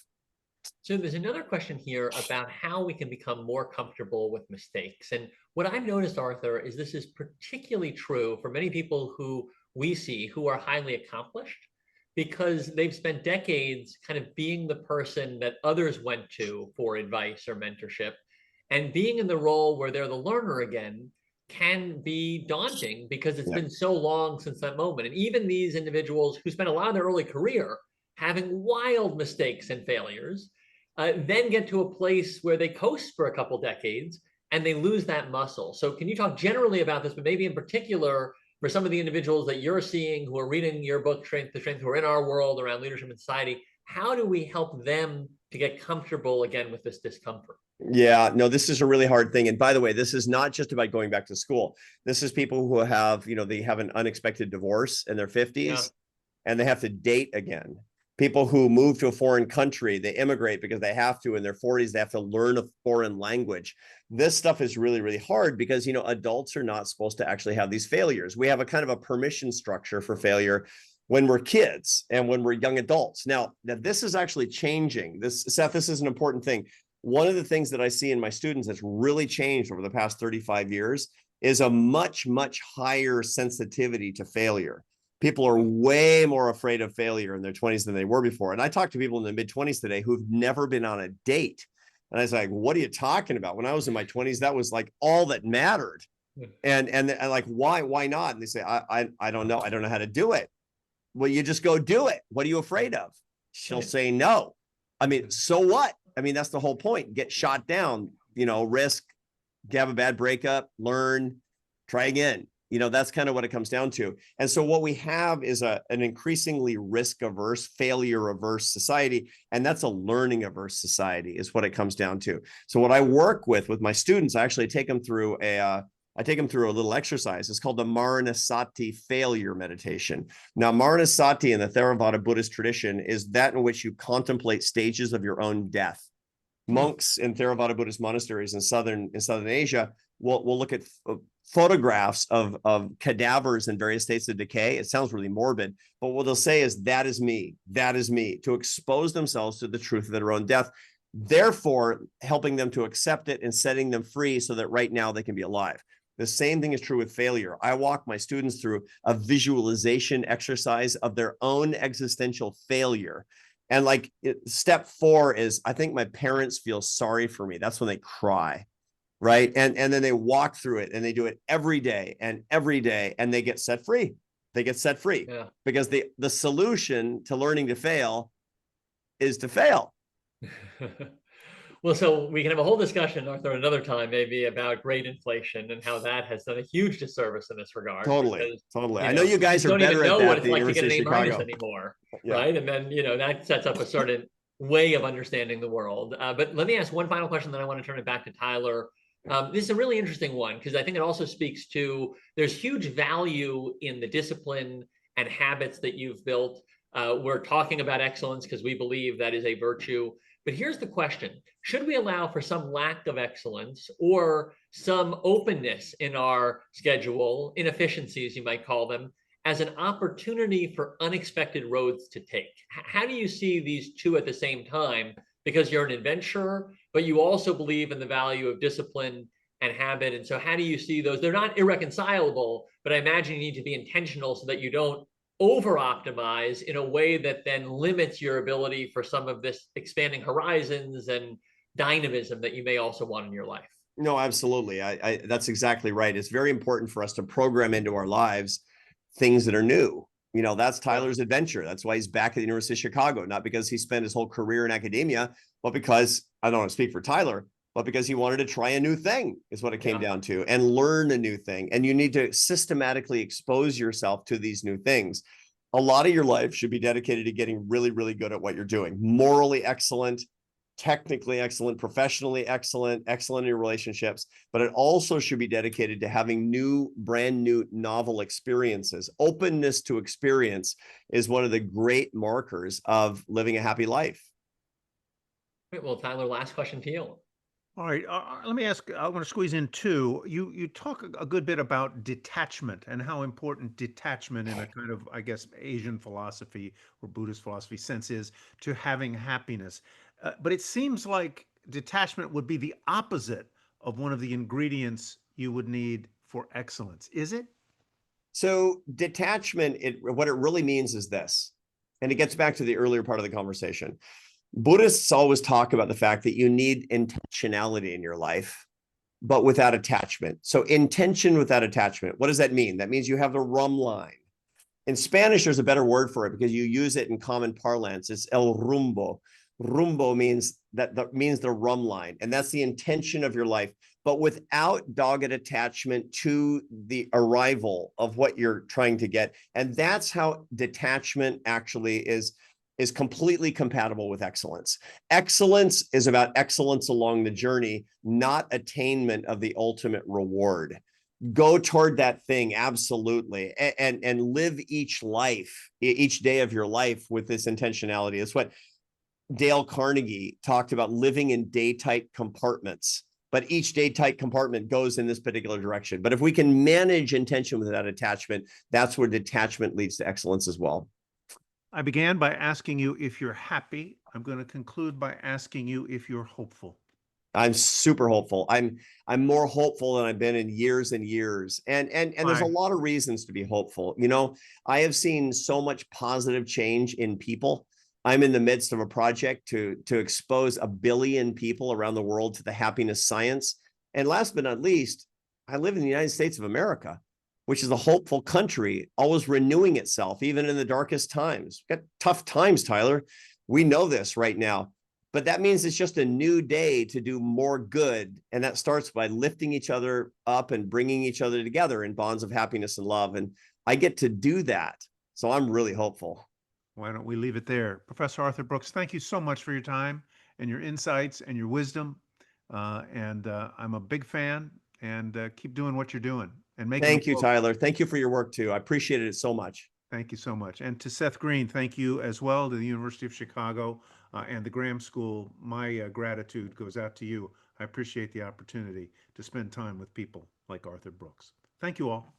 So there's another question here about how we can become more comfortable with mistakes. And what I've noticed, Arthur, is this is particularly true for many people who we see who are highly accomplished, because they've spent decades kind of being the person that others went to for advice or mentorship. And being in the role where they're the learner again can be daunting because it's been so long since that moment. And even these individuals who spent a lot of their early career having wild mistakes and failures, then get to a place where they coast for a couple decades and they lose that muscle. So can you talk generally about this, but maybe in particular for some of the individuals that you're seeing who are reading your book, Strength to Strength, who are in our world around leadership and society? How do we help them to get comfortable again with this discomfort? Yeah, no, this is a really hard thing. And by the way, this is not just about going back to school. This is people who have, they have an unexpected divorce in their 50s and they have to date again. People who move to a foreign country, they immigrate because they have to. In their 40s, they have to learn a foreign language. This stuff is really, really hard because, you know, adults are not supposed to actually have these failures. We have a kind of a permission structure for failure when we're kids and when we're young adults. Now this is actually changing. Seth, this is an important thing. One of the things that I see in my students that's really changed over the past 35 years is a much, much higher sensitivity to failure. People are way more afraid of failure in their 20s than they were before. And I talk to people in the mid-20s today who've never been on a date. And I was like, what are you talking about? When I was in my 20s, that was like all that mattered. And like, why not? And they say, I don't know. I don't know how to do it. Well, you just go do it. What are you afraid of? She'll say no. I mean, so what? I mean, that's the whole point. Get shot down, you know, risk, have a bad breakup, learn, try again. You know, that's kind of what it comes down to. And so what we have is an increasingly risk-averse, failure-averse society. And that's a learning-averse society is what it comes down to. So what I work with my students, I actually take them through a little exercise. It's called the Maranasati failure meditation. Now, Maranasati in the Theravada Buddhist tradition is that in which you contemplate stages of your own death. Monks in Theravada Buddhist monasteries in Southern Asia will look at photographs of cadavers in various states of decay. It sounds really morbid, but what they'll say is, that is me, to expose themselves to the truth of their own death, therefore helping them to accept it and setting them free so that right now they can be alive. The same thing is true with failure. I walk my students through a visualization exercise of their own existential failure. And like step 4 is, I think my parents feel sorry for me. That's when they cry. Right. And then they walk through it and they do it every day and they get set free. They get set free because the solution to learning to fail is to fail. Well, so we can have a whole discussion, Arthur, another time maybe about great inflation and how that has done a huge disservice in this regard. Totally. Because, totally. I know you guys are better at that. What it's like to get an A- anymore. Yeah. Right. And then, you know, that sets up a certain way of understanding the world. But let me ask one final question, then I want to turn it back to Tyler. This is a really interesting one because I think it also speaks to, there's huge value in the discipline and habits that you've built. We're talking about excellence because we believe that is a virtue. But here's the question. Should we allow for some lack of excellence or some openness in our schedule, inefficiencies, you might call them, as an opportunity for unexpected roads to take? How do you see these two at the same time? Because you're an adventurer, but you also believe in the value of discipline and habit. And so how do you see those? They're not irreconcilable, but I imagine you need to be intentional so that you don't over-optimize in a way that then limits your ability for some of this expanding horizons and dynamism that you may also want in your life. No, absolutely. That's exactly right. It's very important for us to program into our lives things that are new. You know, that's Tyler's adventure. That's why he's back at the University of Chicago, not because he spent his whole career in academia, but because, I don't want to speak for Tyler, but because he wanted to try a new thing is what it came down to, and learn a new thing. And you need to systematically expose yourself to these new things. A lot of your life should be dedicated to getting really, really good at what you're doing. Morally excellent, technically excellent, professionally excellent, excellent in your relationships, but it also should be dedicated to having brand new, novel experiences. Openness to experience is one of the great markers of living a happy life. Great. Well, Tyler, last question to you. All right, let me ask, I want to squeeze in 2. You talk a good bit about detachment and how important detachment in a kind of, I guess, Asian philosophy or Buddhist philosophy sense is to having happiness. But it seems like detachment would be the opposite of one of the ingredients you would need for excellence. Is it? So detachment, what it really means is this, and it gets back to the earlier part of the conversation. Buddhists always talk about the fact that you need intentionality in your life, but without attachment. So intention without attachment. What does that mean? That means you have the rum line. In Spanish, there's a better word for it because you use it in common parlance. It's el rumbo. Rumbo means that means the rum line, and that's the intention of your life, but without dogged attachment to the arrival of what you're trying to get. And that's how detachment actually is completely compatible with excellence. Excellence is about excellence along the journey, not attainment of the ultimate reward. go toward that thing. Absolutely. And live each life, each day of your life with this intentionality. It's what Dale Carnegie talked about, living in day-tight compartments, but each day-tight compartment goes in this particular direction. But if we can manage intention without attachment, that's where detachment leads to excellence as well. I began by asking you if you're happy. I'm going to conclude by asking you if you're hopeful. I'm super hopeful. I'm more hopeful than I've been in years and years. And there's a lot of reasons to be hopeful. You know, I have seen so much positive change in people. I'm in the midst of a project to expose 1 billion people around the world to the happiness science. And last but not least, I live in the United States of America, which is a hopeful country, always renewing itself, even in the darkest times. We've got tough times, Tyler. We know this right now. But that means it's just a new day to do more good. And that starts by lifting each other up and bringing each other together in bonds of happiness and love. And I get to do that. So I'm really hopeful. Why don't we leave it there? Professor Arthur Brooks, thank you so much for your time and your insights and your wisdom. I'm a big fan, and keep doing what you're doing and making. Thank you, Tyler. Thank you for your work too. I appreciated it so much. Thank you so much. And to Seth Green, thank you as well, to the University of Chicago and the Graham School. My gratitude goes out to you. I appreciate the opportunity to spend time with people like Arthur Brooks. Thank you all.